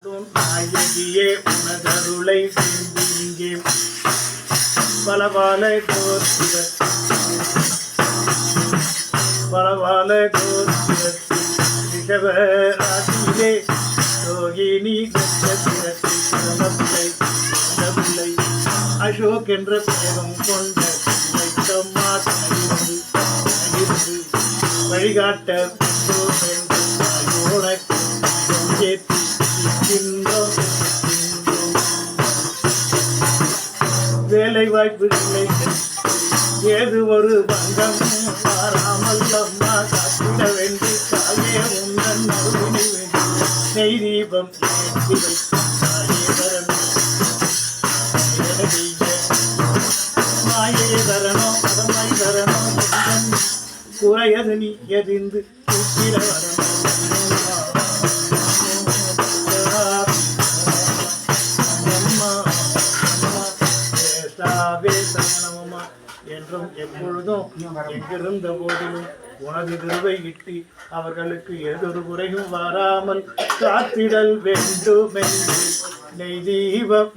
நாயகியே உனதருளை வேண்டி இங்கே பலவால ரிஷபராசியிலே ரோகிணி நட்சத்திரத்தில் பிள்ளை அசோக் என்ற பேரம் கொண்ட வழிகாட்ட வேலை வாய்ப்பு இல்லை ஏது ஒரு பங்கம் மாறாமல் அம்மா காத்திட வேண்டி தாயே உந்தன் அருவினை வேண்டி நெய் தீபம் மாயே தரணோ பதமை தரணோ குறையது நீ எதிர்ந்து கூப்பிட வரணும் என்றும் எப்பொழுதும் எங்கிருந்த போதிலும் உனது கிருபை இட்டு அவர்களுக்கு எதொரு குறையும் வராமல் காத்திடல் வேண்டும் என்று நெய் தீபம்